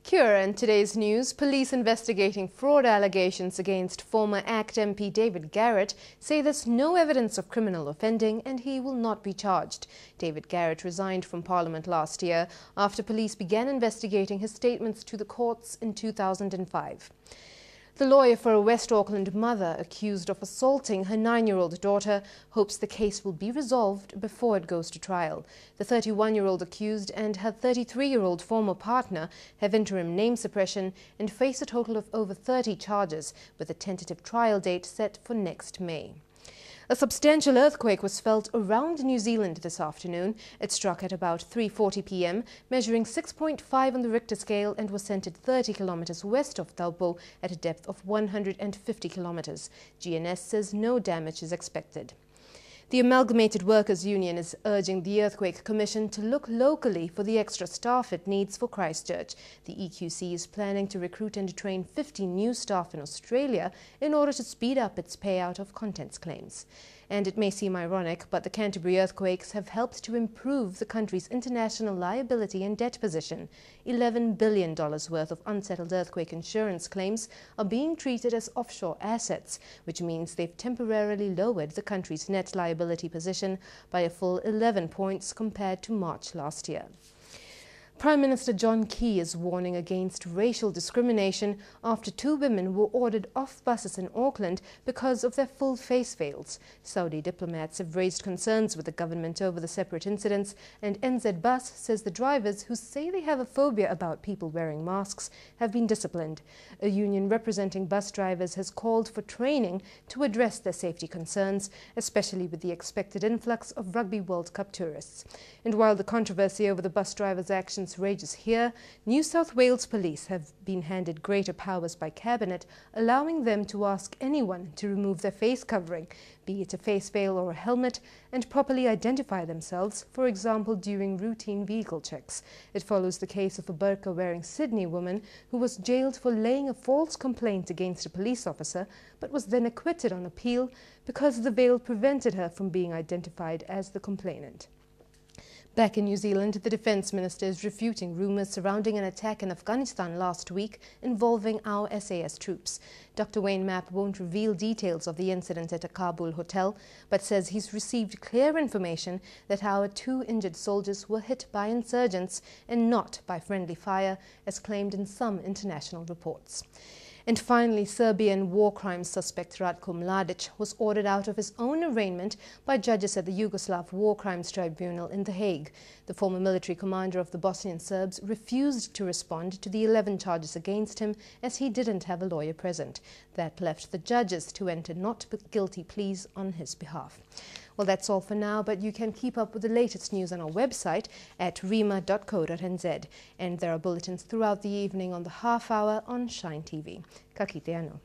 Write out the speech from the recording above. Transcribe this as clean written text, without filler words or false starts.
Cure in today's news, police investigating fraud allegations against former ACT MP David Garrett say there's no evidence of criminal offending and he will not be charged. David Garrett resigned from Parliament last year after police began investigating his statements to the courts in 2005. The lawyer for a West Auckland mother accused of assaulting her 9-year-old daughter hopes the case will be resolved before it goes to trial. The 31-year-old accused and her 33-year-old former partner have interim name suppression and face a total of over 30 charges, with a tentative trial date set for next May. A substantial earthquake was felt around New Zealand this afternoon. It struck at about 3:40 p.m, measuring 6.5 on the Richter scale and was centered 30 kilometers west of Taupo at a depth of 150 kilometers. GNS says no damage is expected. The Amalgamated Workers Union is urging the Earthquake Commission to look locally for the extra staff it needs for Christchurch. The EQC is planning to recruit and train 50 new staff in Australia in order to speed up its payout of contents claims. And it may seem ironic, but the Canterbury earthquakes have helped to improve the country's international liability and debt position. $11 billion worth of unsettled earthquake insurance claims are being treated as offshore assets, which means they've temporarily lowered the country's net liability position by a full 11 points compared to March last year. Prime Minister John Key is warning against racial discrimination after 2 women were ordered off buses in Auckland because of their full face veils. Saudi diplomats have raised concerns with the government over the separate incidents, and NZ Bus says the drivers, who say they have a phobia about people wearing masks, have been disciplined. A union representing bus drivers has called for training to address their safety concerns, especially with the expected influx of Rugby World Cup tourists. And while the controversy over the bus drivers' actions rages here, New South Wales police have been handed greater powers by Cabinet, allowing them to ask anyone to remove their face covering, be it a face veil or a helmet, and properly identify themselves, for example during routine vehicle checks. It follows the case of a burqa-wearing Sydney woman who was jailed for laying a false complaint against a police officer, but was then acquitted on appeal because the veil prevented her from being identified as the complainant. Back in New Zealand, the Defence Minister is refuting rumours surrounding an attack in Afghanistan last week involving our SAS troops. Dr. Wayne Mapp won't reveal details of the incident at a Kabul hotel, but says he's received clear information that our 2 injured soldiers were hit by insurgents and not by friendly fire, as claimed in some international reports. And finally, Serbian war crimes suspect Ratko Mladic was ordered out of his own arraignment by judges at the Yugoslav War Crimes Tribunal in The Hague. The former military commander of the Bosnian Serbs refused to respond to the 11 charges against him as he didn't have a lawyer present. That left the judges to enter not guilty pleas on his behalf. Well, that's all for now, but you can keep up with the latest news on our website at rima.co.nz. And there are bulletins throughout the evening on the half hour on Shine TV. Ka kite anō.